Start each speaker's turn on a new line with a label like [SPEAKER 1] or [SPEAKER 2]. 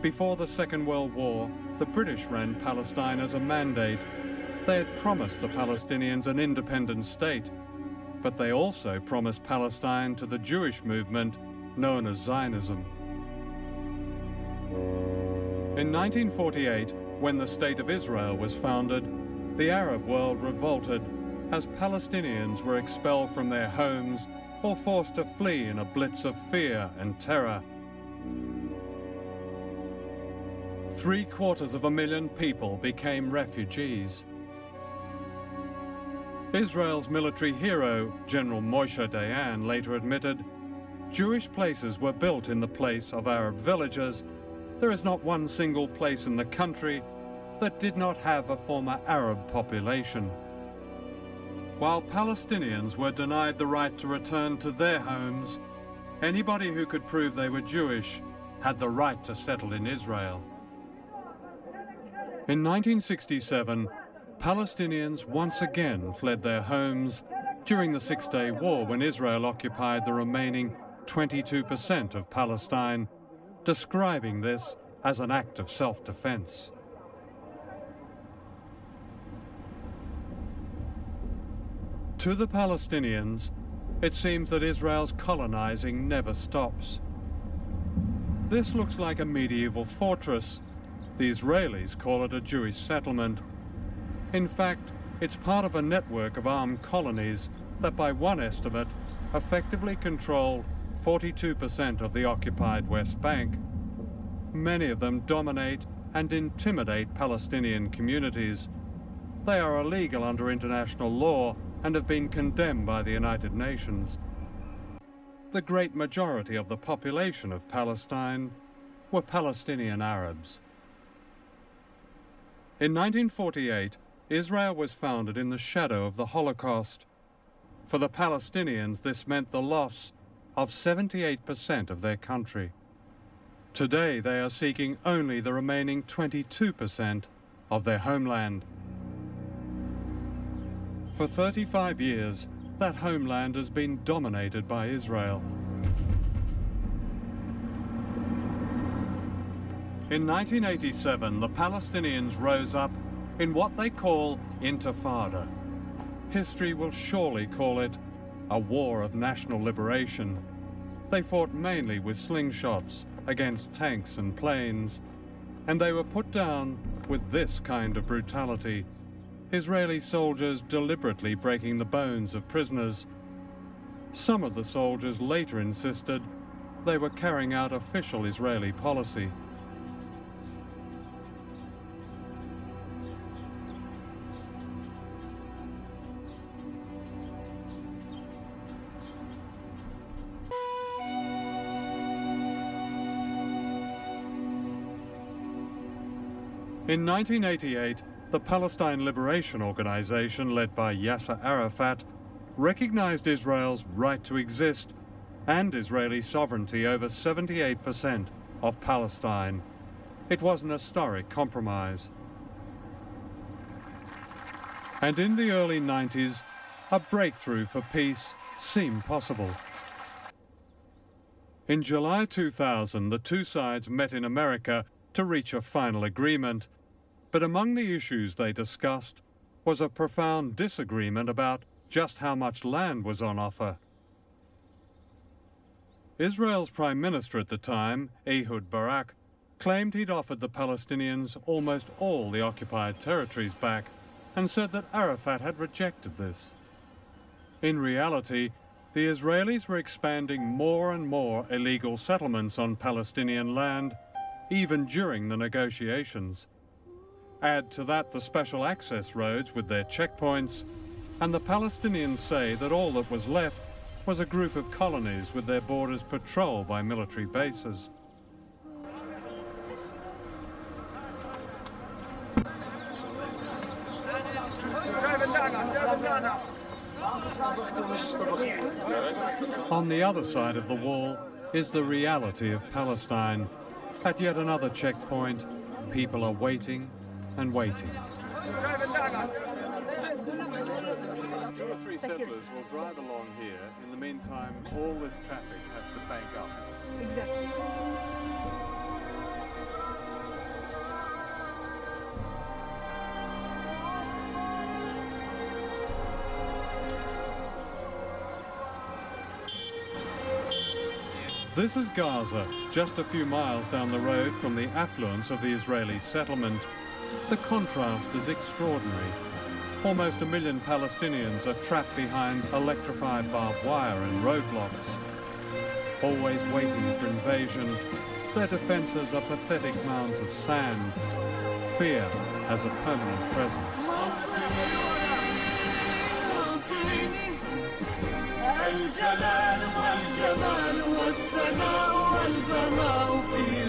[SPEAKER 1] Before the Second World War, the British ran Palestine as a mandate. They had promised the Palestinians an independent state, but they also promised Palestine to the Jewish movement known as Zionism. In 1948, when the State of Israel was founded, the Arab world revolted as Palestinians were expelled from their homes or forced to flee in a blitz of fear and terror. 750,000 people became refugees. Israel's military hero, General Moshe Dayan, later admitted, "Jewish places were built in the place of Arab villages. There is not one single place in the country that did not have a former Arab population." While Palestinians were denied the right to return to their homes, anybody who could prove they were Jewish had the right to settle in Israel. In 1967, Palestinians once again fled their homes during the Six-Day War when Israel occupied the remaining 22% of Palestine, describing this as an act of self-defense. To the Palestinians, it seems that Israel's colonizing never stops. This looks like a medieval fortress. The Israelis call it a Jewish settlement. In fact, it's part of a network of armed colonies that, by one estimate, effectively control 42% of the occupied West Bank. Many of them dominate and intimidate Palestinian communities. They are illegal under international law and have been condemned by the United Nations. The great majority of the population of Palestine were Palestinian Arabs. In 1948, Israel was founded in the shadow of the Holocaust. For the Palestinians, this meant the loss of 78% of their country. Today, they are seeking only the remaining 22% of their homeland. For 35 years, that homeland has been dominated by Israel. In 1987, the Palestinians rose up in what they call intifada. History will surely call it a war of national liberation. They fought mainly with slingshots against tanks and planes, and they were put down with this kind of brutality. Israeli soldiers deliberately breaking the bones of prisoners. Some of the soldiers later insisted they were carrying out official Israeli policy. In 1988, the Palestine Liberation Organization, led by Yasser Arafat, recognized Israel's right to exist and Israeli sovereignty over 78% of Palestine. It was an historic compromise. And in the early 90s, a breakthrough for peace seemed possible. In July 2000, the two sides met in America to reach a final agreement. But among the issues they discussed was a profound disagreement about just how much land was on offer. Israel's Prime Minister at the time, Ehud Barak, claimed he'd offered the Palestinians almost all the occupied territories back and said that Arafat had rejected this. In reality, the Israelis were expanding more and more illegal settlements on Palestinian land, even during the negotiations. Add to that the special access roads with their checkpoints, and the Palestinians say that all that was left was a group of colonies with their borders patrolled by military bases. On the other side of the wall is the reality of Palestine. At yet another checkpoint, people are waiting and waiting. 2 or 3 settlers will drive along here. In the meantime, all this traffic has to bank up.
[SPEAKER 2] Exactly.
[SPEAKER 1] This is Gaza, just a few miles down the road from the affluence of the Israeli settlement. The contrast is extraordinary. Almost 1 million Palestinians are trapped behind electrified barbed wire and roadblocks. Always waiting for invasion, their defenses are pathetic mounds of sand. Fear has a permanent presence. الجلال والجمال والثناء والبهاء في